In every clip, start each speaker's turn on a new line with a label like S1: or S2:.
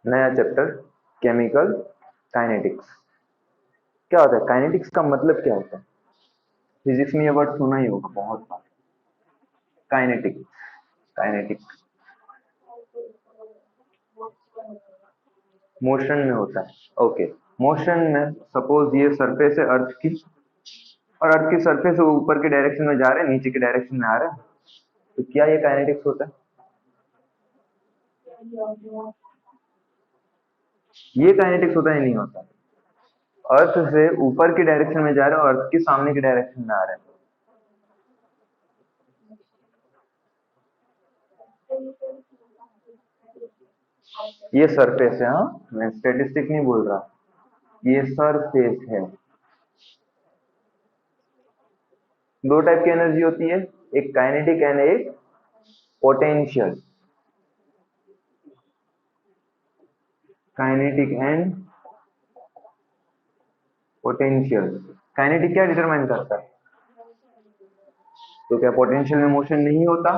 S1: नया chapter, chemical kinetics. क्या होता है काइनेटिक्स का मतलब क्या होता है? फिजिक्स में ये वर्ड सुना ही होगा बहुत बार। काइनेटिक्स, काइनेटिक्स मोशन में होता है। ओके, मोशन में सपोज ये सरफेस है अर्थ की, और अर्थ की सरफेस से ऊपर के डायरेक्शन में जा रहे हैं, नीचे के डायरेक्शन में आ रहे हैं, तो क्या ये काइनेटिक्स होता है? ये काइनेटिक्स होता है? नहीं होता। अर्थ से ऊपर की डायरेक्शन में जा रहे हैं और अर्थ के सामने की डायरेक्शन में आ रहे हैं, ये सरफेस है। हाँ, मैं स्टेटिस्टिक नहीं बोल रहा, ये सरफेस है। दो टाइप की एनर्जी होती है, एक काइनेटिक एंड एक potential. Kinetic and potential. Kinetic क्या डिटरमाइन करता है? तो क्या पोटेंशियल में मोशन नहीं होता?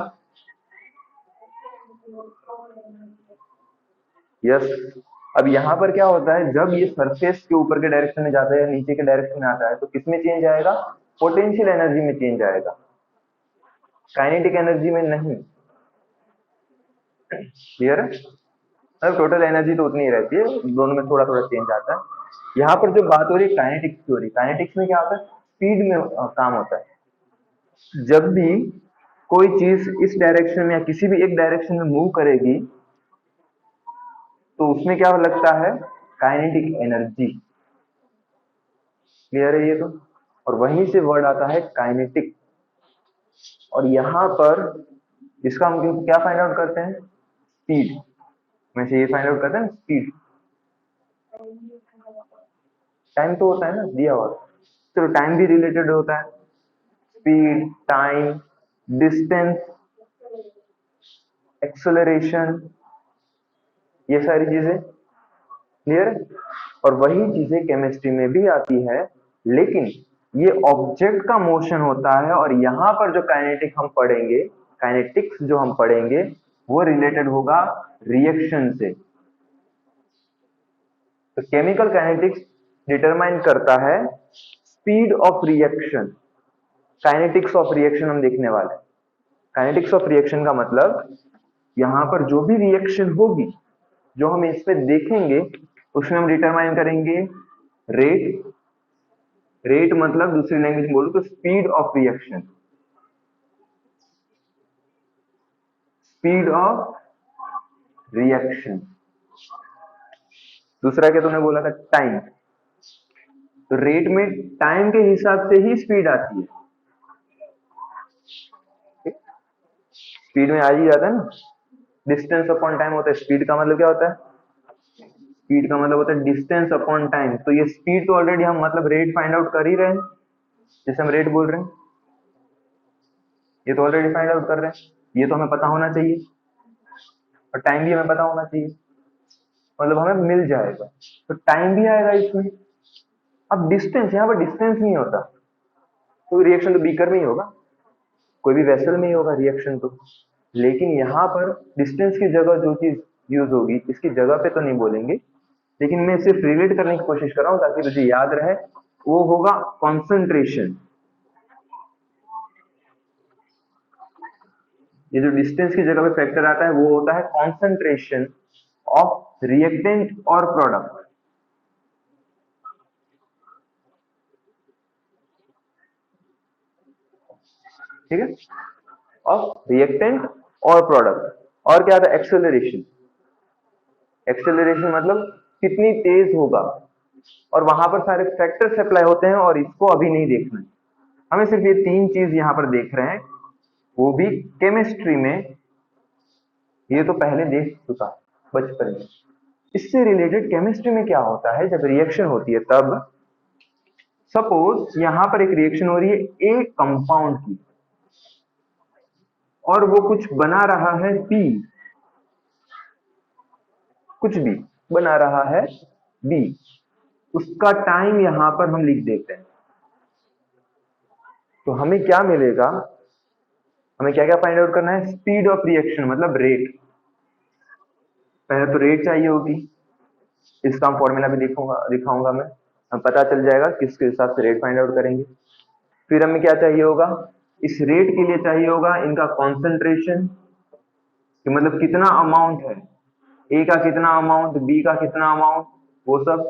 S1: यस। अब यहाँ पर क्या होता है, जब ये सरफेस के ऊपर के डायरेक्शन में जाता है या नीचे के डायरेक्शन में आता है, तो किसमें चेंज आएगा? पोटेंशियल एनर्जी में चेंज आएगा, काइनेटिक एनर्जी में नहीं। क्लियर है? मतलब टोटल एनर्जी तो उतनी ही रहती है, दोनों में थोड़ा थोड़ा चेंज आता है। यहाँ पर जो बात हो रही है काइनेटिक्स की हो रही है, काइनेटिक्स में क्या होता है, स्पीड में काम होता है। जब भी कोई चीज इस डायरेक्शन में या किसी भी एक डायरेक्शन में मूव करेगी, तो उसमें क्या लगता है? Kinetic energy. क्लियर है ये तो? और वहीं से वर्ड आता है काइनेटिक। और यहाँ पर इसका हम क्या फाइंड आउट करते हैं? स्पीड में से ये फाइंड आउट करते हैं स्पीड। टाइम तो होता है ना दिया हुआ, चलो टाइम भी रिलेटेड होता है, स्पीड, टाइम, डिस्टेंस, एक्सेलरेशन, ये सारी चीजें। क्लियर है? और वही चीजें केमिस्ट्री में भी आती है, लेकिन ये ऑब्जेक्ट का मोशन होता है, और यहाँ पर जो काइनेटिक हम पढ़ेंगे, काइनेटिक्स जो हम पढ़ेंगे, वो रिलेटेड होगा रिएक्शन से। तो केमिकल काइनेटिक्स डिटरमाइन करता है speed of reaction. Kinetics of reaction हम देखने वाले हैं। काइनेटिक्स ऑफ रिएक्शन का मतलब यहाँ पर जो भी रिएक्शन होगी, जो हम इस पे देखेंगे, उसमें हम डिटरमाइन करेंगे रेट। रेट मतलब दूसरी लैंग्वेज में बोलूं तो speed of reaction, speed of reaction. दूसरा क्या तुमने बोला था? टाइम। तो रेट में टाइम के हिसाब से ही स्पीड आती है। स्पीड में आ ही जाता है ना, डिस्टेंस अपॉन टाइम होता है। स्पीड का मतलब क्या होता है? स्पीड का मतलब होता है डिस्टेंस अपॉन टाइम। तो ये स्पीड तो ऑलरेडी हम मतलब रेट फाइंड आउट कर ही रहे हैं, जैसे हम रेट बोल रहे हैं, ये तो ऑलरेडी फाइंड आउट कर रहे हैं, ये तो हमें पता होना चाहिए। और टाइम भी हमें पता होना चाहिए, मतलब हमें मिल जाएगा, तो टाइम भी आएगा इसमें। अब डिस्टेंस, यहाँ पर डिस्टेंस नहीं होता, तो रिएक्शन तो बीकर में ही होगा, कोई भी वेसल में ही होगा रिएक्शन तो। लेकिन यहाँ पर डिस्टेंस की जगह जो चीज यूज होगी, इसकी जगह पे तो नहीं बोलेंगे, लेकिन मैं सिर्फ रिलेट करने की कोशिश कर रहा हूँ ताकि तुझे याद रहे। वो होगा कॉन्सेंट्रेशन। ये जो डिस्टेंस की जगह पे फैक्टर आता है, वो होता है कॉन्सेंट्रेशन ऑफ रिएक्टेंट और प्रोडक्ट। ठीक है? ऑफ रिएक्टेंट और प्रोडक्ट। और क्या आता है? एक्सेलरेशन। एक्सेलरेशन मतलब कितनी तेज होगा, और वहां पर सारे फैक्टर्स अप्लाई होते हैं, और इसको अभी नहीं देखना है, हमें सिर्फ ये तीन चीज यहाँ पर देख रहे हैं, वो भी केमिस्ट्री में। ये तो पहले देख चुका बचपन में। इससे रिलेटेड केमिस्ट्री में क्या होता है, जब रिएक्शन होती है तब सपोज यहां पर एक रिएक्शन हो रही है ए कंपाउंड की, और वो कुछ बना रहा है बी, कुछ भी बना रहा है बी, उसका टाइम यहां पर हम लिख देते हैं, तो हमें क्या मिलेगा? हमें क्या क्या फाइंड आउट करना है? स्पीड ऑफ रिएक्शन मतलब रेट। पहले तो रेट चाहिए होगी, इसका फॉर्मूला भी दिखाऊंगा मैं, हमें पता चल जाएगा किसके हिसाब से रेट फाइंड आउट करेंगे। फिर हमें क्या चाहिए होगा? इस रेट के लिए चाहिए होगा इनका कॉन्सेंट्रेशन, कि मतलब कितना अमाउंट है, ए का कितना अमाउंट, बी का कितना अमाउंट, वो सब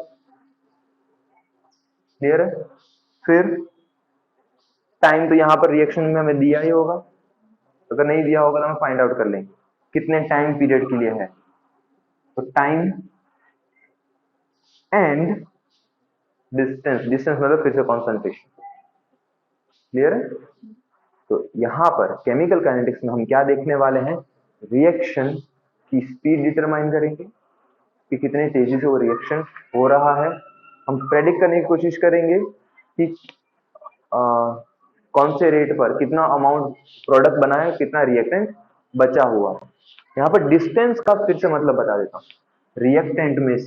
S1: क्लियर है। फिर टाइम तो यहाँ पर रिएक्शन में हमें दिया ही होगा, अगर नहीं दिया होगा तो हम फाइंड आउट कर लेंगे कितने टाइम पीरियड के लिए है। तो टाइम एंड डिस्टेंस, डिस्टेंस मतलब फिर से कॉन्सेंट्रेशन, क्लियर है। तो यहाँ पर केमिकल काइनेटिक्स में हम क्या देखने वाले हैं? रिएक्शन की स्पीड डिटरमाइन करेंगे कि कितने तेजी से वो रिएक्शन हो रहा है। हम प्रेडिक्ट करने की कोशिश करेंगे कि कौन से रेट पर कितना अमाउंट प्रोडक्ट बना है, कितना रिएक्टेंट बचा हुआ है। यहाँ पर डिस्टेंस का फिर से मतलब बता देता हूँ। रिएक्टेंट में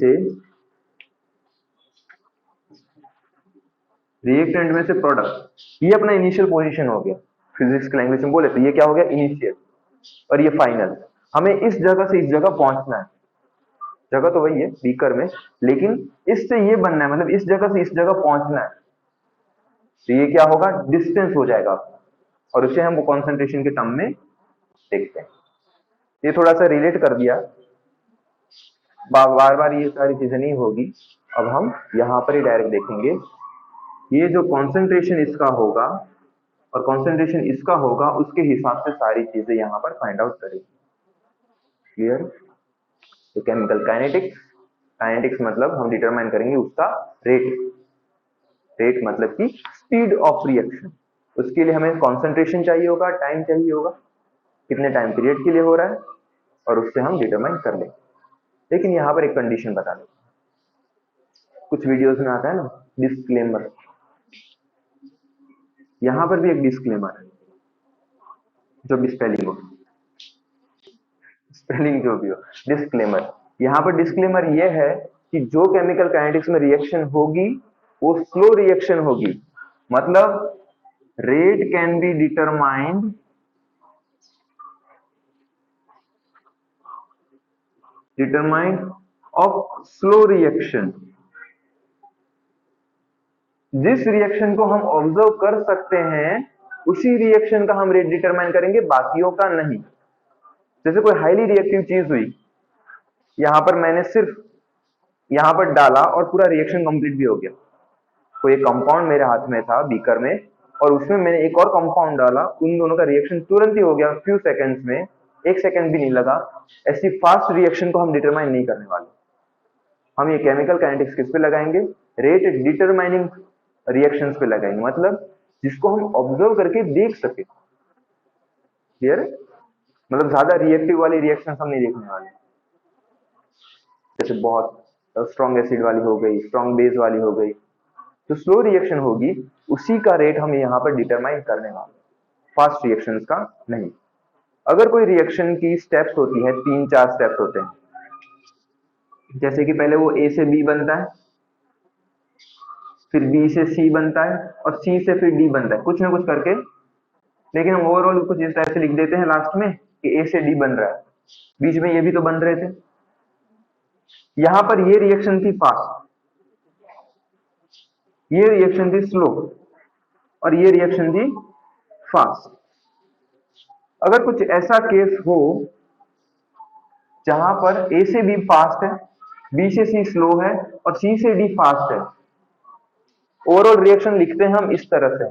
S1: से प्रोडक्ट, ये अपना इनिशियल पोजीशन हो गया, फिजिक्स की लैंग्वेज में बोले तो ये क्या हो गया? इनिशियल, और ये फाइनल। हमें इस जगह से इस जगह पहुंचना है, जगह तो वही है बीकर में, लेकिन इससे ये बनना है, मतलब इस जगह से इस जगह पहुंचना है, तो ये क्या होगा? डिस्टेंस हो जाएगा, और उसे हम कॉन्सेंट्रेशन के टर्म में देखते हैं। ये थोड़ा सा रिलेट कर दिया, बार बार ये सारी चीजें नहीं होगी। अब हम यहाँ पर ही डायरेक्ट देखेंगे, ये जो कॉन्सेंट्रेशन इसका होगा और कॉन्सेंट्रेशन इसका होगा, उसके हिसाब से सारी चीजें यहाँ पर फाइंड आउट करेंगे, क्लियर। तो केमिकल काइनेटिक्स, काइनेटिक्स मतलब हम डिटरमाइन करेंगे उसका रेट, रेट मतलब कि स्पीड ऑफ रिएक्शन। उसके लिए हमें कॉन्सेंट्रेशन चाहिए होगा, टाइम चाहिए होगा, कितने टाइम पीरियड के लिए हो रहा है, और उससे हम डिटरमाइन कर लेंगे। लेकिन यहाँ पर एक कंडीशन बता दें, कुछ वीडियोस में आता है ना डिस्क्लेमर, यहाँ पर भी एक डिस्क्लेमर है, जो भी स्पेलिंग हो, स्पेलिंग जो भी हो, डिस्क्लेमर। यहाँ पर डिस्क्लेमर ये है कि जो केमिकल काइनेटिक्स में रिएक्शन होगी वो स्लो रिएक्शन होगी, मतलब rate can be determined of slow reaction. जिस रिएक्शन को हम ऑब्जर्व कर सकते हैं उसी रिएक्शन का हम रेट डिटरमाइन करेंगे, बाकियों का नहीं। जैसे कोई हाईली रिएक्टिव चीज हुई, यहां पर मैंने सिर्फ यहां पर डाला और पूरा रिएक्शन कंप्लीट भी हो गया। कोई एक कंपाउंड मेरे हाथ में था बीकर में, और उसमें मैंने एक और कंपाउंड डाला, उन दोनों का रिएक्शन तुरंत ही हो गया, फ्यू सेकंड्स में, एक सेकंड भी नहीं लगा। ऐसी फास्ट रिएक्शन को हम डिटरमाइन नहीं करने वाले। हम ये केमिकल काइनेटिक्स किस पे लगाएंगे? रेट डिटरमाइनिंग रिएक्शंस पे लगाएंगे, मतलब जिसको हम ऑब्जर्व करके देख सके, क्लियर है। मतलब ज्यादा रिएक्टिव वाली रिएक्शंस हम नहीं देखने वाले, जैसे बहुत स्ट्रॉन्ग एसिड वाली हो गई, स्ट्रॉन्ग बेस वाली हो गई। जो स्लो रिएक्शन होगी उसी का रेट हम यहाँ पर डिटरमाइन करने वाले, फास्ट रिएक्शंस का नहीं। अगर कोई रिएक्शन की स्टेप्स होती है, 3-4 स्टेप्स होते हैं, जैसे कि पहले वो ए से बी बनता है, फिर बी से सी बनता है, और सी से फिर डी बनता है, कुछ ना कुछ करके। लेकिन हम ओवरऑल कुछ इस टाइप से लिख देते हैं लास्ट में कि ए से डी बन रहा है, बीच में ये भी तो बन रहे थे। यहां पर ये रिएक्शन थी फास्ट, ये रिएक्शन थी स्लो, और ये रिएक्शन थी फास्ट। अगर कुछ ऐसा केस हो जहां पर ए से बी फास्ट है, बी से सी स्लो है, और सी से डी फास्ट है, ओवरऑल रिएक्शन लिखते हैं हम इस तरह से,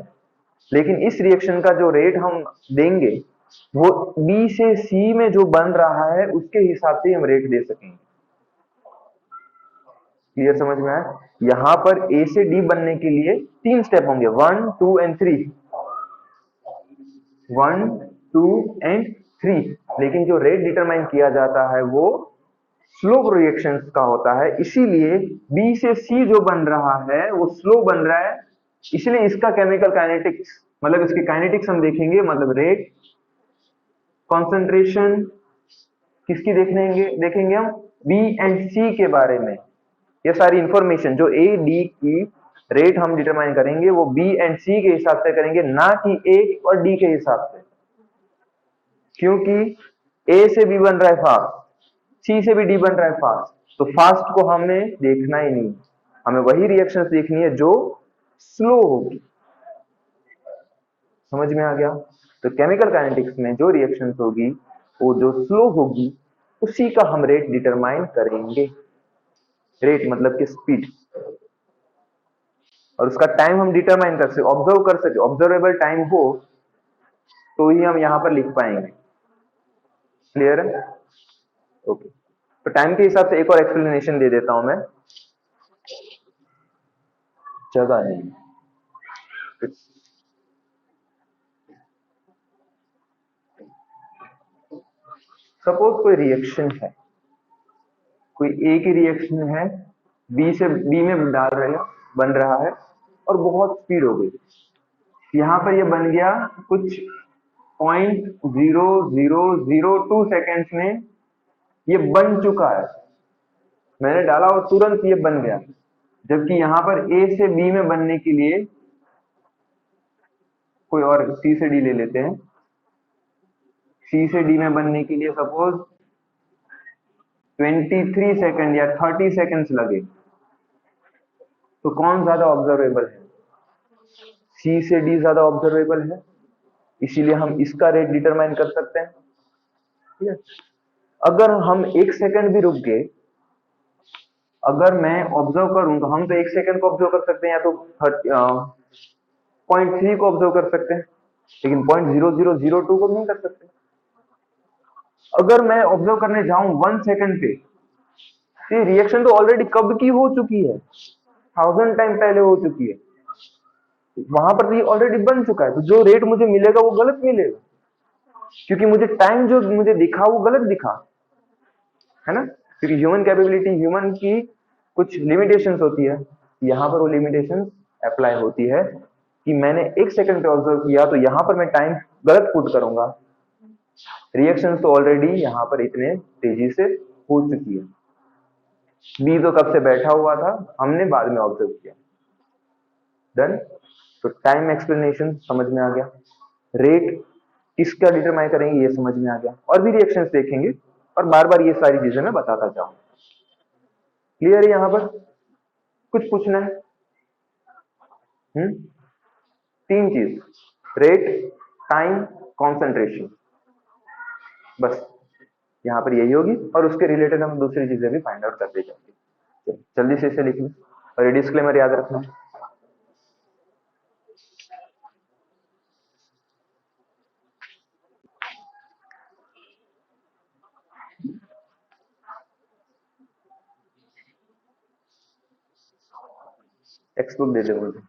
S1: लेकिन इस रिएक्शन का जो रेट हम देंगे वो बी से सी में जो बन रहा है उसके हिसाब से हम रेट दे सकेंगे। क्लियर, समझ में आया। यहां पर ए से डी बनने के लिए 3 स्टेप होंगे, 1, 2 एंड 3, 1, 2 एंड 3। लेकिन जो रेट डिटरमाइन किया जाता है वो स्लो रिएक्शंस का होता है, इसीलिए बी से सी जो बन रहा है वो स्लो बन रहा है, इसलिए इसका केमिकल काइनेटिक्स मतलब इसके काइनेटिक्स हम देखेंगे, मतलब रेट, कॉन्सेंट्रेशन, किसकी देखेंगे हम? बी एंड सी के बारे में। ये सारी इंफॉर्मेशन जो ए डी की रेट हम डिटरमाइन करेंगे वो बी एंड सी के हिसाब से करेंगे, ना कि ए और डी के हिसाब से। क्योंकि ए से बी बन रहा है फास्ट, सी से भी डी बन रहा है फास्ट, तो फास्ट को हमें देखना ही नहीं, हमें वही रिएक्शंस देखनी है जो स्लो होगी। समझ में आ गया? तो केमिकल काइनेटिक्स में जो रिएक्शंस होगी वो जो स्लो होगी उसी का हम रेट डिटरमाइन करेंगे। रेट मतलब कि स्पीड, और उसका टाइम हम डिटरमाइन कर सके, ऑब्जर्व कर सके, ऑब्जर्वेबल टाइम हो तो ही हम यहां पर लिख पाएंगे। क्लियर है? ओके, तो टाइम के हिसाब से एक और एक्सप्लेनेशन दे देता हूं मैं, जगह नहीं। सपोज कोई रिएक्शन है, कोई ए की रिएक्शन है, बी से बी में डाल रहे हैं, बन रहा है और बहुत स्पीड हो गई, यहां पर ये बन गया कुछ 0.0002 सेकेंड्स में, ये बन चुका है, मैंने डाला और तुरंत ये बन गया। जबकि यहां पर ए से बी में बनने के लिए, कोई और सी से डी ले लेते हैं, सी से डी में बनने के लिए सपोज 23 सेकंड या 30 सेकंड्स लगे, तो कौन ज्यादा ऑब्जर्वेबल है? सी से डी ज्यादा ऑब्जर्वेबल है, इसीलिए हम इसका रेट डिटरमाइन कर सकते हैं। ठीक है? अगर हम 1 सेकंड भी रुक गए, अगर मैं ऑब्जर्व करूं तो हम तो 1 सेकंड को ऑब्जर्व कर सकते हैं, या तो 0.3 को ऑब्जर्व कर सकते हैं, लेकिन 0.0002 को नहीं कर सकते। अगर मैं ऑब्जर्व करने जाऊं 1 सेकंड पे, ये रिएक्शन तो ऑलरेडी कब की हो चुकी है, 1000 टाइम पहले हो चुकी है, वहां पर तो ये ऑलरेडी बन चुका है, तो जो रेट मुझे मिलेगा वो गलत मिलेगा, क्योंकि मुझे टाइम जो मुझे दिखा वो गलत दिखा, है ना? क्योंकि ह्यूमन कैपेबिलिटी, ह्यूमन की कुछ लिमिटेशंस होती है, यहाँ पर वो लिमिटेशंस अप्लाई होती है कि मैंने 1 सेकंड पे ऑब्जर्व किया तो यहाँ पर मैं टाइम गलत पुट करूंगा, रिएक्शंस तो ऑलरेडी यहाँ पर इतने तेजी से हो चुकी है, बी तो कब से बैठा हुआ था, हमने बाद में ऑब्जर्व किया। डन? तो टाइम एक्सप्लेनेशन समझ में आ गया, रेट किसका डिटरमाइन करेंगे ये समझ में आ गया, और भी रिएक्शंस देखेंगे और बार बार ये सारी चीजें मैं बताता जाऊंगा। क्लियर है? यहां पर कुछ पूछना है? तीन चीज, रेट, टाइम, कॉन्सेंट्रेशन, बस यहाँ पर यही होगी, और उसके रिलेटेड हम दूसरी चीजें भी फाइंड आउट करते जाएंगे। जल्दी से इसे लिख लो और ये डिस्क्लेमर याद रखना। टेक्स्ट बुक दे दे मुझे।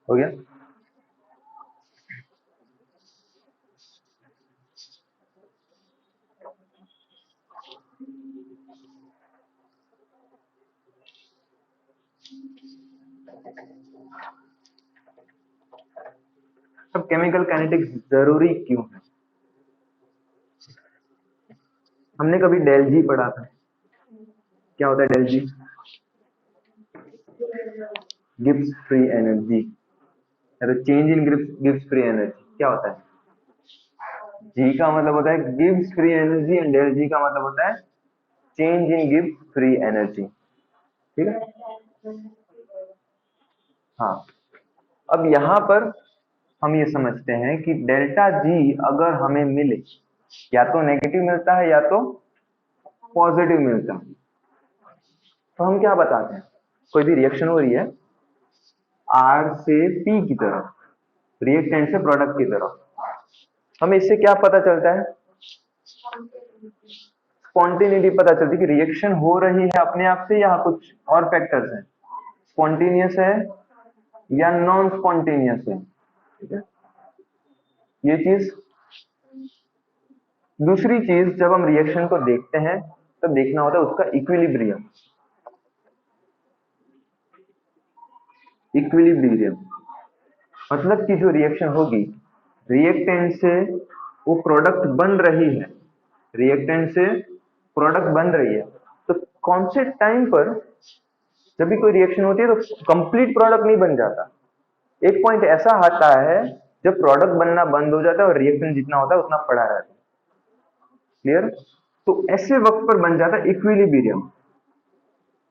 S1: हो गया। अब केमिकल काइनेटिक्स जरूरी क्यों है? हमने कभी डेल जी पढ़ा था। क्या होता है del G? Gibbs free energy, या तो change in Gibbs free energy. क्या होता है? जी का मतलब होता है Gibbs free energy and del G का मतलब होता है change in Gibbs free energy. ठीक है। हाँ, अब यहाँ पर हम ये समझते हैं कि डेल्टा जी अगर हमें मिले, या तो नेगेटिव मिलता है या तो पॉजिटिव मिलता है, तो हम क्या बताते हैं? कोई भी रिएक्शन हो रही है आर से पी की तरफ, रिएक्टेंट से प्रोडक्ट की तरफ, हमें इससे क्या पता चलता है? स्पॉन्टेनिटी पता चलती है कि रिएक्शन हो रही है अपने आप से या कुछ और फैक्टर्स हैं, स्पॉन्टेनियस है या नॉन स्पॉन्टेनियस है। ठीक है, ये चीज। दूसरी चीज, जब हम रिएक्शन को देखते हैं तो देखना होता है उसका इक्विलिब्रियम। इक्विलिब्रियम मतलब कि जो रिएक्शन होगी, रिएक्टेंट से वो प्रोडक्ट बन रही है, रिएक्टेंट से प्रोडक्ट बन रही है, तो कौन से टाइम पर जब भी कोई रिएक्शन होती है तो कंप्लीट प्रोडक्ट नहीं बन जाता। एक पॉइंट ऐसा आता है जब प्रोडक्ट बनना बंद हो जाता है और रिएक्शन जितना होता है उतना पड़ा रहता है। क्लियर? तो ऐसे वक्त पर बन जाता है इक्विलिब्रियम,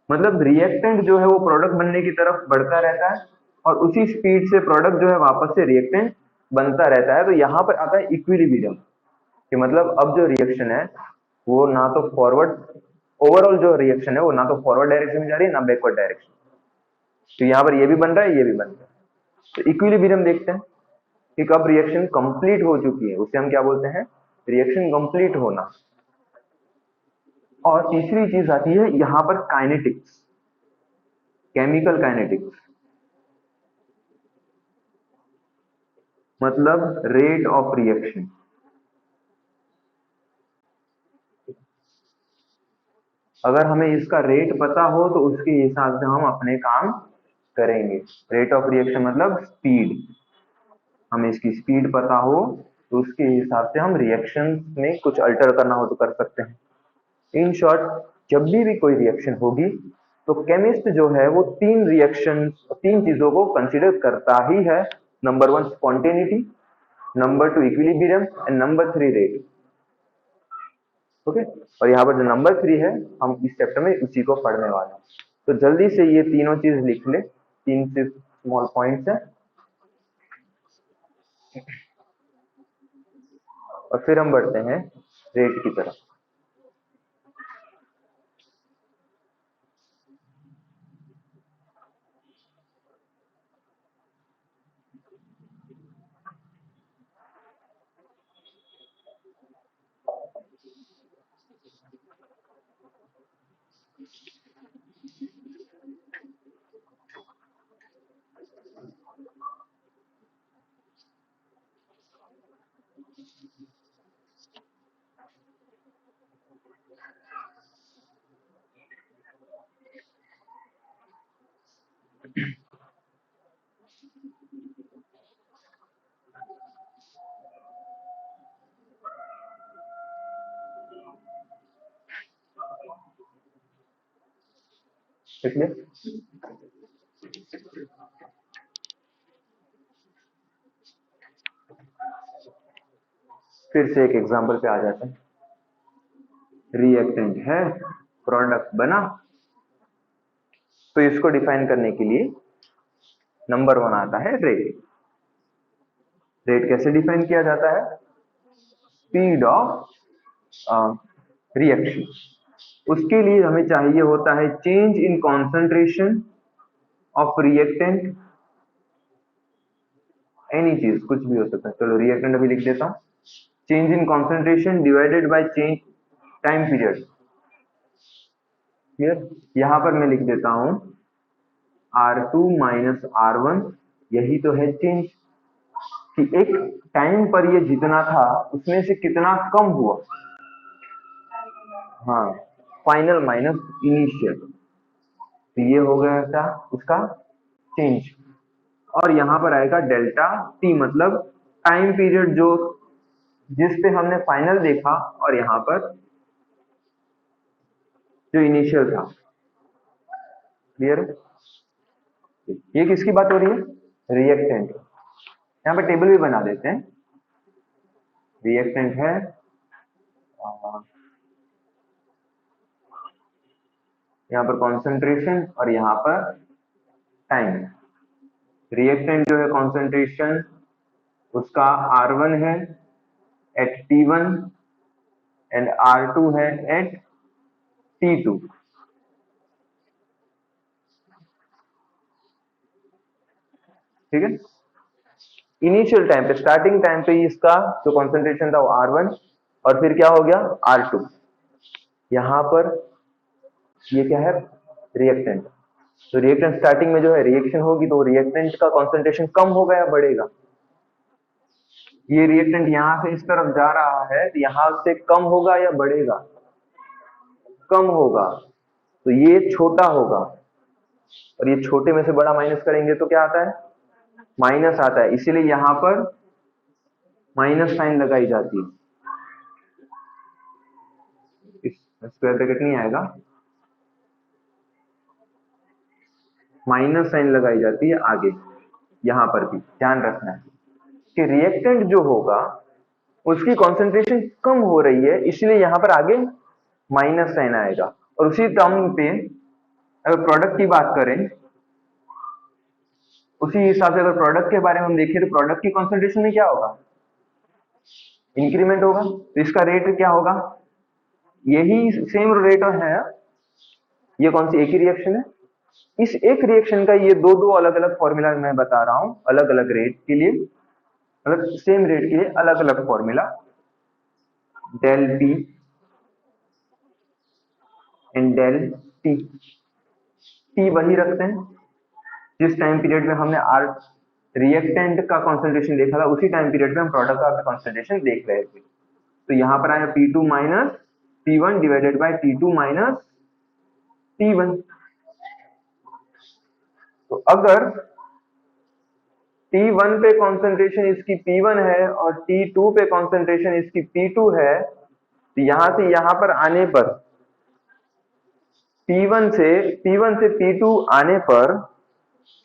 S1: मतलब रिएक्टेंट जो है वो प्रोडक्ट बनने की तरफ बढ़ता रहता है और उसी स्पीड से प्रोडक्ट जो है वापस से रिएक्टेंट बनता रहता है। तो यहाँ पर आता है इक्विलिब्रियम, कि मतलब अब जो रिएक्शन है वो ना तो फॉरवर्ड, ओवरऑल जो रिएक्शन है वो ना तो फॉरवर्ड डायरेक्शन में जा रही है ना बैकवर्ड डायरेक्शन। तो यहाँ पर ये भी बन रहा है, ये भी बन रहा है। तो इक्विलिब्रियम देखते हैं कि कब रिएक्शन कंप्लीट हो चुकी है, उसे हम क्या बोलते हैं? रिएक्शन कंप्लीट होना। और तीसरी चीज आती है यहाँ पर काइनेटिक्स, केमिकल काइनेटिक्स, मतलब रेट ऑफ रिएक्शन। अगर हमें इसका रेट पता हो तो उसके हिसाब से हम अपने काम करेंगे। रेट ऑफ रिएक्शन मतलब स्पीड, हमें इसकी स्पीड पता हो तो उसके हिसाब से हम रिएक्शन में कुछ अल्टर करना हो तो कर सकते हैं। इन शॉर्ट, जब भी कोई रिएक्शन होगी तो केमिस्ट जो है वो तीन चीजों को कंसीडर करता ही है। Number 1 spontaneity, number 2 equilibrium and number 3 rate. Okay, और यहाँ पर जो नंबर 3 है हम इस चैप्टर में उसी को पढ़ने वाले हैं। तो जल्दी से ये तीनों चीज लिख ले, तीन से स्मॉल पॉइंट्स है। और फिर हम बढ़ते हैं रेट की तरफ। इसलिए फिर से एक एग्जांपल पे आ जाते हैं। रिएक्टेंट है, प्रोडक्ट बना, तो इसको डिफाइन करने के लिए नंबर 1 आता है रेट। रेट कैसे डिफाइन किया जाता है? Speed of reaction. उसके लिए हमें चाहिए होता है change in concentration of reactant, any चीज, कुछ भी हो सकता है। चलो रिएक्टेंट अभी लिख देता हूं, change in concentration divided by change time period. Clear? यहां पर मैं लिख देता हूं R2 माइनस R1, यही तो है चेंज, कि एक टाइम पर ये जितना था उसमें से कितना कम हुआ। हाँ, फाइनल माइनस इनिशियल, तो ये हो गया था उसका चेंज। और यहाँ पर आएगा डेल्टा टी, मतलब टाइम पीरियड जो जिस पे हमने फाइनल देखा, और यहाँ पर जो इनिशियल था। क्लियर है? ये किसकी बात हो रही है? रिएक्टेंट। यहाँ पर टेबल भी बना देते हैं। रिएक्टेंट है, यहाँ पर कॉन्सेंट्रेशन और यहाँ पर टाइम। रिएक्टेंट जो है कॉन्सेंट्रेशन उसका R1 है एट T1 एंड R2 है एट T2। ठीक है? इनिशियल टाइम पे, स्टार्टिंग टाइम पे इसका जो कॉन्सेंट्रेशन था वो R1, और फिर क्या हो गया R2। यहाँ पर ये क्या है? रिएक्टेंट। तो रिएक्टेंट स्टार्टिंग में जो है रिएक्शन होगी, तो रिएक्टेंट का कॉन्सेंट्रेशन कम होगा या बढ़ेगा? ये रिएक्टेंट यहाँ से इस तरफ जा रहा है, तो यहाँ से कम होगा या बढ़ेगा? कम होगा, तो ये छोटा होगा, और ये छोटे में से बड़ा माइनस करेंगे तो क्या आता है? माइनस आता है। इसीलिए यहाँ पर माइनस साइन लगाई जाती है। इस स्क्वायर ब्रैकेट नहीं आएगा, माइनस साइन लगाई जाती है आगे। यहाँ पर भी ध्यान रखना है कि रिएक्टेंट जो होगा उसकी कॉन्सेंट्रेशन कम हो रही है, इसलिए यहाँ पर आगे माइनस साइन आएगा। और उसी टर्म पे अगर प्रोडक्ट की बात करें, उसी हिसाब से अगर प्रोडक्ट के बारे में हम देखें, तो प्रोडक्ट की कॉन्सेंट्रेशन में क्या होगा? इंक्रीमेंट होगा। तो इसका रेट क्या होगा? यही सेम रेट है। ये कौन सी एक ही रिएक्शन है? इस एक रिएक्शन का ये दो दो अलग अलग फॉर्मूला मैं बता रहा हूं, अलग अलग रेट के लिए, मतलब सेम रेट के लिए अलग अलग formula. Del p and del t. T वही रखते हैं जिस टाइम पीरियड में हमने आर रिएक्टेंट का कॉन्सेंट्रेशन देखा था, उसी टाइम पीरियड में हम प्रोडक्ट का कॉन्सेंट्रेशन देख रहे थे। तो यहाँ पर आया P2 minus P1 divided by T2 minus T1। तो अगर T1 पे कॉन्सेंट्रेशन इसकी P1 है और T2 पे कॉन्सेंट्रेशन इसकी P2 है, तो यहां से यहां पर आने पर P1 से P2 आने पर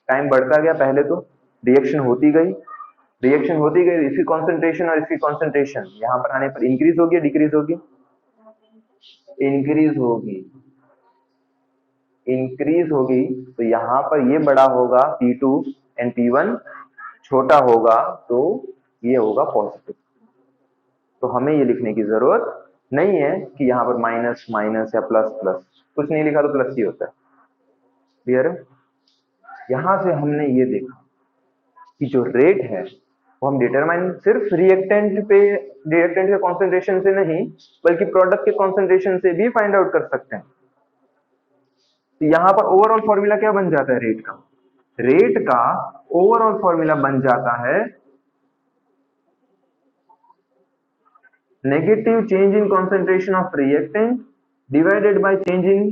S1: टाइम बढ़ता गया। पहले तो रिएक्शन होती गई, इसकी कॉन्सेंट्रेशन और इसकी कॉन्सेंट्रेशन यहां पर आने पर इंक्रीज होगी, डिक्रीज होगी? इंक्रीज होगी। इंक्रीज होगी, तो यहां पर ये बड़ा होगा P2 एंड P1 छोटा होगा, तो ये होगा पॉजिटिव। तो हमें ये लिखने की जरूरत नहीं है कि यहाँ पर माइनस माइनस या प्लस प्लस, कुछ नहीं लिखा तो प्लस ही होता है। क्लियर है? यहां से हमने ये देखा कि जो रेट है वो हम डिटरमाइन सिर्फ रिएक्टेंट के कॉन्सेंट्रेशन से नहीं बल्कि प्रोडक्ट के कॉन्सेंट्रेशन से भी फाइंड आउट कर सकते हैं। तो यहाँ पर ओवरऑल फॉर्मूला क्या बन जाता है रेट का? रेट का ओवरऑल फॉर्मूला बन जाता है negative change in concentration of reactant divided by change in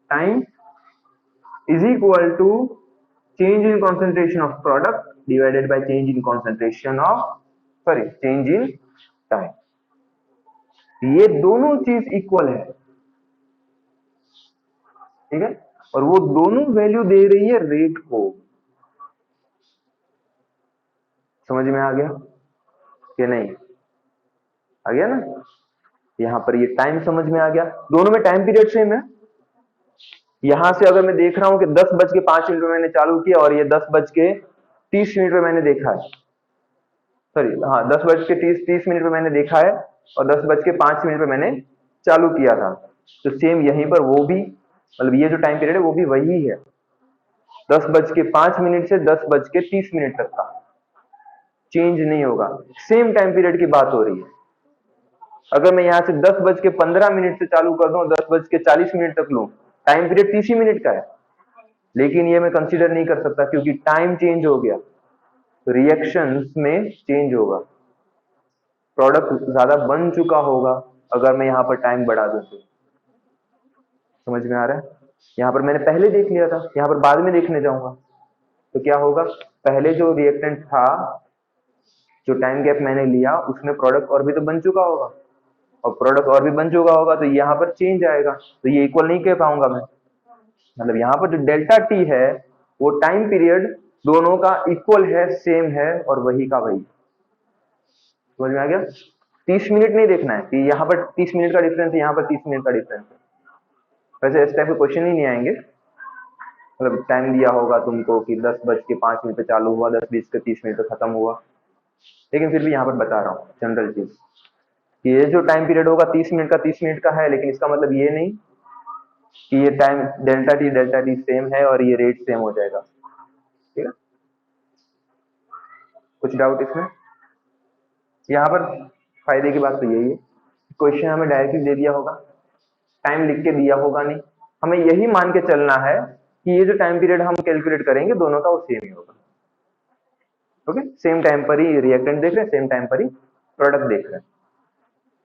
S1: time is equal to change in concentration of product divided by change in concentration of change in time। ये दोनों चीज equal है, ठीक है, और वो दोनों वैल्यू दे रही है रेट को। समझ में आ गया कि नहीं? आ गया ना? यहां पर ये टाइम समझ में आ गया, दोनों में टाइम पीरियड सेम है। यहां से अगर मैं देख रहा हूं कि 10:05 में मैंने चालू किया और ये 10:30 में मैंने देखा है, सॉरी हाँ 10:30 पे मैंने देखा है और 10:05 पे मैंने चालू किया था। तो सेम यहीं पर वो भी, मतलब ये जो टाइम पीरियड है वो भी वही है, 10:05 से 10:30 तक का चेंज नहीं होगा। सेम टाइम पीरियड की बात हो रही है। अगर मैं यहाँ से 10:15 से चालू कर दूं, 10:40 तक लूं, टाइम पीरियड 30 ही मिनट का है, लेकिन ये मैं कंसीडर नहीं कर सकता क्योंकि टाइम चेंज हो गया, रिएक्शंस में चेंज होगा, प्रोडक्ट ज्यादा बन चुका होगा अगर मैं यहाँ पर टाइम बढ़ा दूं तो। समझ में आ रहा है? यहाँ पर मैंने पहले देख लिया था, यहाँ पर बाद में देखने जाऊंगा तो क्या होगा, पहले जो रिएक्टेंट था, जो टाइम गैप मैंने लिया उसमें प्रोडक्ट और भी तो बन चुका होगा, और प्रोडक्ट और भी बन चुका होगा तो यहाँ पर चेंज आएगा, तो ये इक्वल नहीं कह पाऊंगा मैं। मतलब यहाँ पर जो डेल्टा टी है वो टाइम पीरियड दोनों का इक्वल है, सेम है और वही का वही। समझ में आ गया? 30 मिनट नहीं देखना है कि यहाँ पर 30 मिनट का डिफरेंस है, यहाँ पर 30 मिनट का डिफरेंस है। वैसे इस टाइप के क्वेश्चन ही नहीं आएंगे, मतलब टाइम दिया होगा तुमको कि 10:05 पे चालू हुआ, 10:20 पे खत्म हुआ, लेकिन फिर भी यहाँ पर बता रहा हूँ जनरल चीज कि ये जो टाइम पीरियड होगा 30 मिनट का 30 मिनट का है, लेकिन इसका मतलब ये नहीं कि ये टाइम डेल्टा टी सेम है और ये रेट सेम हो जाएगा। ठीक है? कुछ डाउट इसमें? यहाँ पर फायदे की बात तो यही है, क्वेश्चन हमें डायरेक्टली दे दिया होगा, टाइम लिख के दिया होगा नहीं, हमें यही मान के चलना है कि ये जो टाइम पीरियड हम कैलकुलेट करेंगे दोनों का वो सेम ही होगा। ओके, सेम टाइम पर ही रिएक्टेंट देख रहे हैं, सेम टाइम पर ही प्रोडक्ट देख रहे हैं,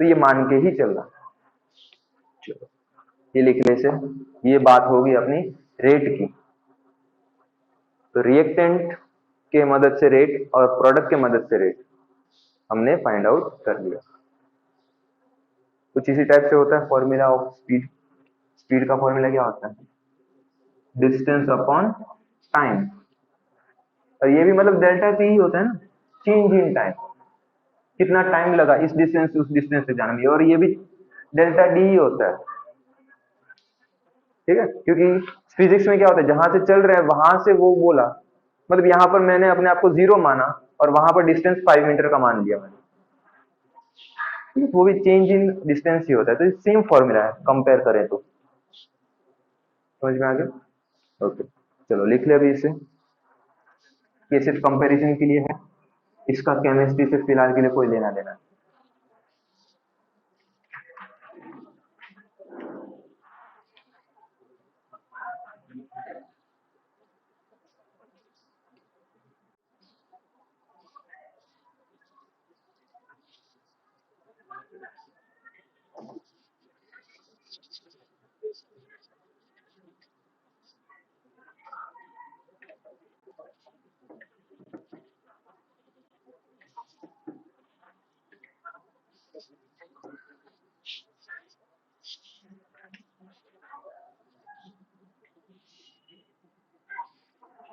S1: तो ये मान के ही चलना। चलो ये लिखने से ये बात होगी अपनी रेट की। तो रिएक्टेंट के मदद से रेट और प्रोडक्ट के मदद से रेट हमने फाइंड आउट कर लिया। कुछ इसी टाइप से होता है फॉर्मूला ऑफ स्पीड। स्पीड का फॉर्मूला क्या होता है? डिस्टेंस अपॉन टाइम, और ये भी मतलब डेल्टा टी ही होता है ना, चेंज इन टाइम, कितना टाइम लगा इस डिस्टेंस से उस डिस्टेंस से जाने में, और ये भी डेल्टा डी ही होता है। ठीक है, क्योंकि फिजिक्स में क्या होता है, जहां से चल रहे हैं वहां से वो बोला, मतलब यहाँ पर मैंने अपने आप को 0 माना और वहां पर डिस्टेंस 5 मीटर का मान लिया मैंने, वो भी चेंज इन डिस्टेंस ही होता है। तो सेम फॉर्मूला है कंपेयर करें तो। समझ में आ गया? ओके, चलो लिख ले अभी इसे, ये सिर्फ कंपैरिजन के लिए है, इसका केमिस्ट्री से फिलहाल के लिए कोई लेना देना।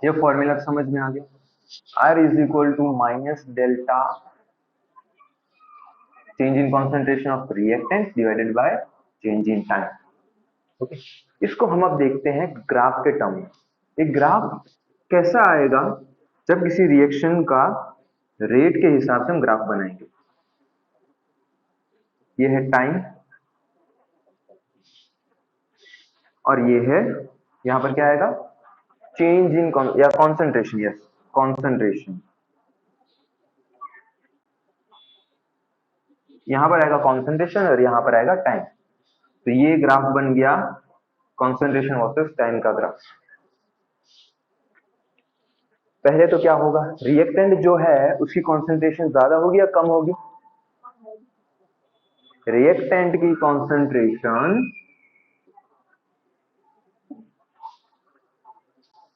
S1: ये फॉर्मूला समझ में आ गया, R is equal to minus delta change in concentration of reactant divided by change in time. Okay, इसको हम अब देखते हैं ग्राफ के टर्म में। एक ग्राफ कैसा आएगा जब किसी रिएक्शन का रेट के हिसाब से हम ग्राफ बनाएंगे। ये है टाइम और ये है, यहां पर क्या आएगा, चेंज इन या कॉन्सेंट्रेशन, यस कॉन्सेंट्रेशन। यहां पर आएगा कॉन्सेंट्रेशन और यहां पर आएगा टाइम। तो ये ग्राफ बन गया कॉन्सेंट्रेशन वर्सेस टाइम का ग्राफ। पहले तो क्या होगा, रिएक्टेंट जो है उसकी कॉन्सेंट्रेशन ज्यादा होगी या कम होगी? रिएक्टेंट की कॉन्सेंट्रेशन,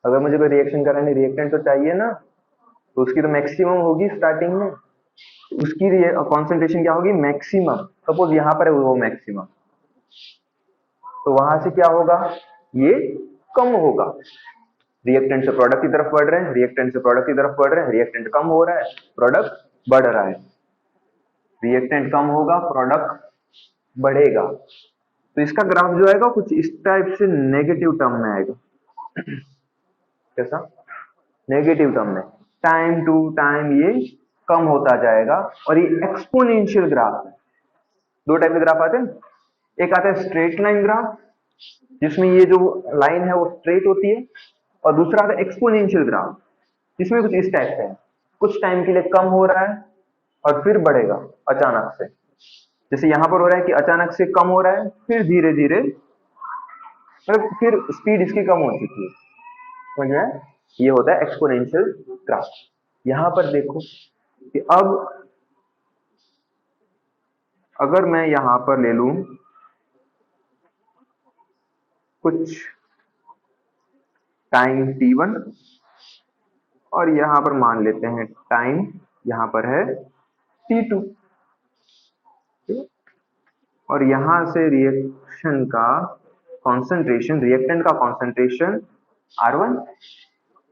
S1: अगर मुझे कोई रिएक्शन कराने रिएक्टेंट तो चाहिए ना, तो उसकी तो मैक्सिमम होगी स्टार्टिंग में, उसकी कॉन्सेंट्रेशन क्या होगी, मैक्सिमम। सपोज यहां पर है वो मैक्सिमम, तो वहां से क्या होगा, ये कम होगा। रिएक्टेंट से प्रोडक्ट की तरफ बढ़ रहे हैं, रिएक्टेंट से प्रोडक्ट की तरफ बढ़ रहे हैं, रिएक्टेंट कम हो रहा है, प्रोडक्ट बढ़ रहा है। रिएक्टेंट कम होगा, प्रोडक्ट बढ़ेगा। तो इसका ग्राफ जो आएगा कुछ इस टाइप से नेगेटिव टर्म में आएगा। कैसा, नेगेटिव टर्म में, टाइम टू टाइम ये कम होता जाएगा। और ये एक्सपोनेंशियल ग्राफ है। दो टाइप के ग्राफ आते हैं, एक आता है स्ट्रेट लाइन ग्राफ जिसमें ये जो लाइन है वो स्ट्रेट होती है, और दूसरा आता है एक्सपोनेंशियल ग्राफ जिसमें कुछ इस टाइप से है, कुछ टाइम के लिए कम हो रहा है और फिर बढ़ेगा अचानक से। जैसे यहां पर हो रहा है कि अचानक से कम हो रहा है, फिर धीरे धीरे, मतलब फिर स्पीड इसकी कम हो चुकी है। समझ में आया? ये होता है एक्सपोनेंशियल ग्राफ। यहां पर देखो कि अब अगर मैं यहां पर ले लूं कुछ टाइम t1 और यहां पर मान लेते हैं टाइम यहां पर है t2, और यहां से रिएक्शन का कॉन्सेंट्रेशन, रिएक्टेंट का कॉन्सेंट्रेशन R1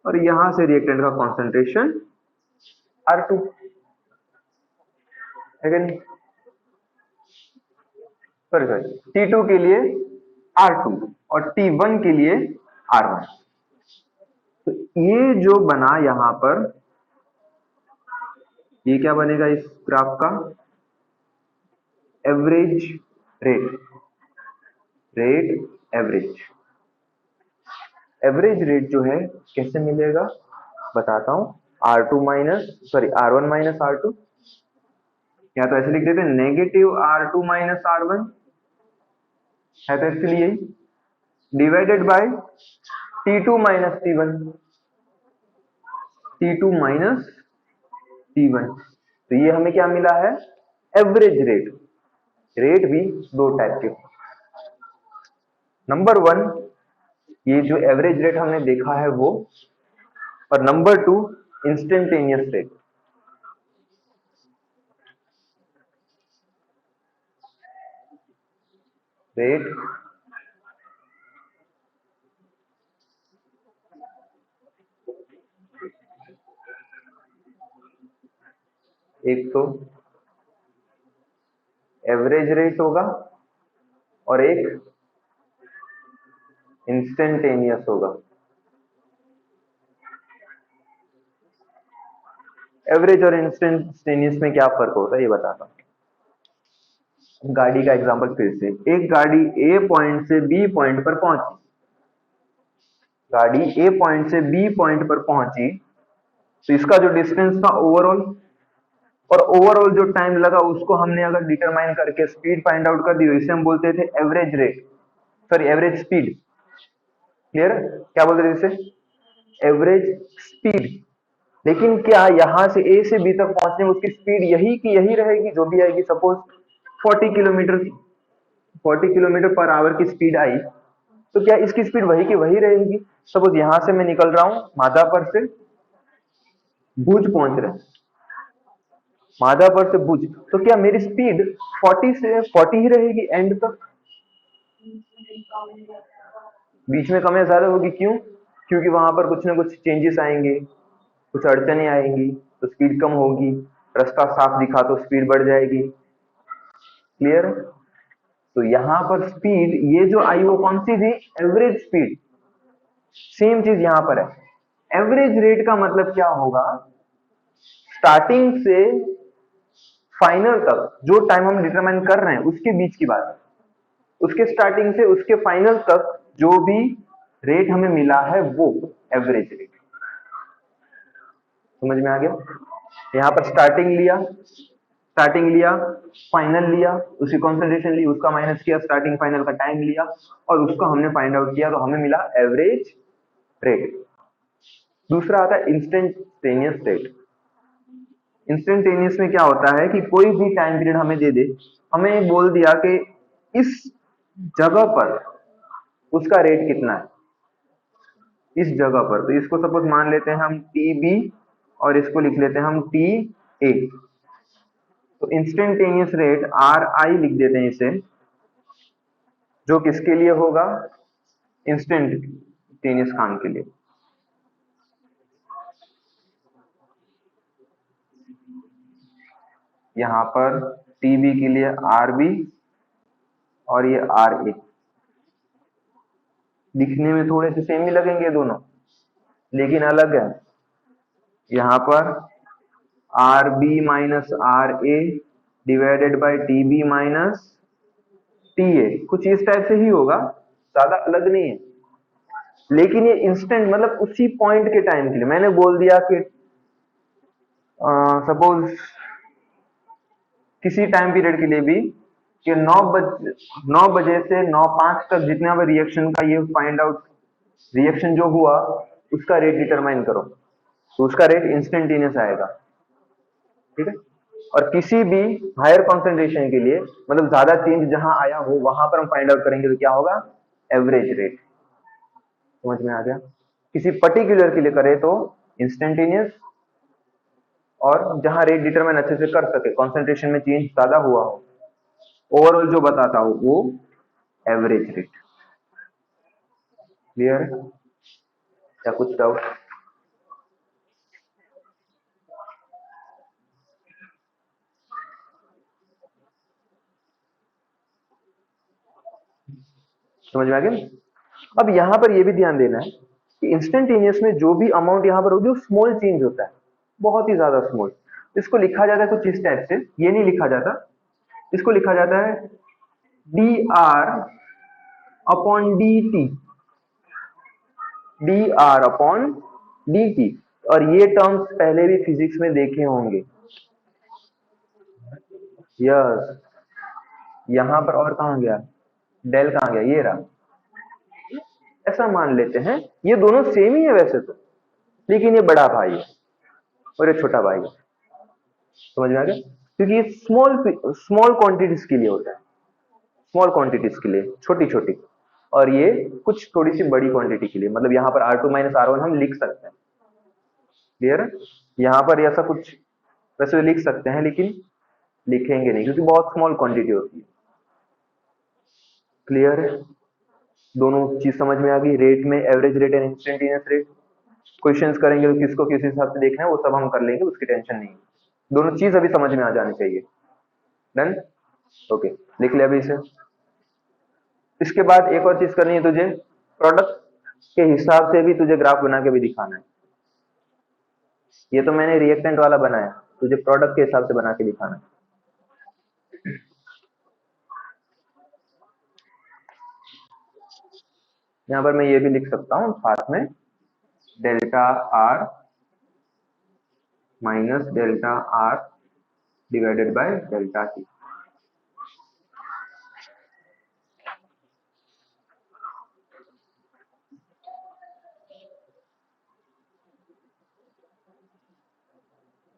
S1: और यहां से रिएक्टेंट का कॉन्सेंट्रेशन R2 है कि नहीं? सॉरी सॉरी, T2 के लिए R2 और T1 के लिए R1। तो ये जो बना यहां पर, ये क्या बनेगा इस ग्राफ का, average rate, rate average. Average rate जो है कैसे मिलेगा बताता हूं, R2 minus sorry R1 minus R2, या तो ऐसे लिख देते हैं नेगेटिव R2 माइनस R1 है, तो इसलिए divided by T2 minus T1, T2 minus T1। तो ये हमें क्या मिला है, एवरेज रेट। रेट भी दो टाइप के, नंबर वन ये जो एवरेज रेट हमने देखा है वो, और number two instantaneous rate. Rate एक तो एवरेज रेट होगा और एक इंस्टेंटेनियस होगा। एवरेज और इंस्टेंटेनियस में क्या फर्क होता है ये बताता हूं। गाड़ी का एग्जांपल फिर से, एक गाड़ी ए पॉइंट से बी पॉइंट पर पहुंची, गाड़ी ए पॉइंट से बी पॉइंट पर पहुंची, तो इसका जो डिस्टेंस था ओवरऑल, और ओवरऑल जो टाइम लगा उसको हमने अगर डिटरमाइन करके स्पीड फाइंड आउट कर दी, तो इसे हम बोलते थे average rate, sorry average speed. Clear, क्या बोलते थे इसे, एवरेज स्पीड। लेकिन क्या यहां से ए से बी तक पहुंचने में उसकी स्पीड यही की यही रहेगी जो भी आएगी? Suppose 40 kilometre, 40 kilometre per hour की स्पीड आई, तो क्या इसकी स्पीड वही की वही रहेगी? सपोज यहां से मैं निकल रहा हूं माधापर से भुज पहुंच रहे, माधापर से भुज, तो क्या मेरी स्पीड 40 से 40 ही रहेगी एंड तक? बीच में कम या ज्यादा होगी, क्यों? क्योंकि वहां पर कुछ ना कुछ चेंजेस आएंगे, कुछ अड़चने आएंगी तो स्पीड कम होगी, रास्ता साफ दिखा तो स्पीड बढ़ जाएगी। क्लियर? तो यहां पर स्पीड ये जो आई वो कौन सी थी, एवरेज स्पीड। सेम चीज यहां पर है, एवरेज रेट का मतलब क्या होगा, स्टार्टिंग से फाइनल तक जो टाइम हम डिटरमाइन कर रहे हैं उसके बीच की बात है। उसके स्टार्टिंग से उसके फाइनल तक जो भी रेट हमें मिला है वो एवरेज रेट। समझ में आ गया? यहाँ पर स्टार्टिंग लिया, फाइनल लिया, उसकी कॉन्सेंट्रेशन ली, उसका माइनस किया, स्टार्टिंग फाइनल का टाइम लिया और उसका हमने फाइंड आउट किया, तो हमें मिला एवरेज रेट। दूसरा आता है इंस्टेंटेनियस रेट। इंस्टेंटेनियस में क्या होता है कि कोई भी टाइम पीरियड हमें दे दे, हमें बोल दिया कि इस जगह पर उसका रेट कितना है, इस जगह पर। तो इसको सपोज मान लेते हैं हम टी बी और इसको लिख लेते हैं हम टी ए। तो इंस्टेंटेनियस रेट आर आई लिख देते हैं इसे, जो किसके लिए होगा? इंस्टेंटेनियस काम के लिए। यहाँ पर टीबी के लिए आर बी और ये आर ए। दिखने में थोड़े से सेम ही लगेंगे दोनों, लेकिन अलग है। यहाँ पर R B minus R A divided by T B minus T A, कुछ इस टाइप से ही होगा, ज्यादा अलग नहीं है। लेकिन ये इंस्टेंट मतलब उसी पॉइंट के टाइम के लिए मैंने बोल दिया कि सपोज किसी टाइम पीरियड के लिए भी कि 9 बजे से 9:05 तक जितना भी रिएक्शन का ये फाइंड आउट, रिएक्शन जो हुआ उसका रेट डिटरमाइन करो, तो उसका रेट इंस्टेंटेनियस आएगा। ठीक है? और किसी भी हायर कॉन्सेंट्रेशन के लिए मतलब ज्यादा चेंज जहां आया हो वहां पर हम फाइंड आउट करेंगे तो क्या होगा? Average rate. समझ में आ गया? किसी पर्टिकुलर के लिए करे तो इंस्टेंटेनियस, और जहां रेट डिटरमाइन अच्छे से कर सके, कॉन्सेंट्रेशन में चेंज ज्यादा हुआ हो, ओवरऑल जो बताता हो वो एवरेज रेट। क्लियर? क्या कुछ डाउट? समझ में आ गया? अब यहां पर ये भी ध्यान देना है कि इंस्टेंटेनियस में जो भी अमाउंट यहां पर होगी वो स्मॉल चेंज होता है, बहुत ही ज्यादा स्मॉल। इसको लिखा जाता है कुछ इस टाइप से, ये नहीं लिखा जाता, इसको लिखा जाता है D R upon D T, D R upon D T. और ये टर्म्स पहले भी फिजिक्स में देखे होंगे। यस, यहां पर और कहां गया डेल, कहां गया? ये रहा। ऐसा मान लेते हैं ये दोनों सेम ही है वैसे तो, लेकिन ये बड़ा भाई है और ये छोटा भाई है। समझ में आ गया? क्योंकि ये स्मॉल स्मॉल क्वांटिटीज के लिए होता है, स्मॉल क्वांटिटीज के लिए, छोटी छोटी, और ये कुछ थोड़ी सी बड़ी क्वांटिटी के लिए। मतलब यहाँ पर R2 माइनस R1 हम लिख सकते हैं। क्लियर है? यहाँ पर ऐसा कुछ वैसे लिख सकते हैं लेकिन लिखेंगे नहीं क्योंकि बहुत स्मॉल क्वांटिटी होती है। क्लियर है? दोनों चीज समझ में आ गई? रेट में average rate and instantaneous rate. Questions करेंगे तो किसको किस हिसाब से देखना है वो सब हम कर लेंगे, उसकी टेंशन नहीं है। दोनों चीज अभी समझ में आ जानी चाहिए। डन? ओके, लिख लिया अभी इसे। इसके बाद एक और चीज करनी है तुझे, प्रोडक्ट के हिसाब से भी तुझे ग्राफ बना के भी दिखाना है। ये तो मैंने रिएक्टेंट वाला बनाया, तुझे प्रोडक्ट के हिसाब से बना के दिखाना है। यहाँ पर मैं ये भी लिख सकता हूँ साथ में, delta R minus delta R divided by delta T.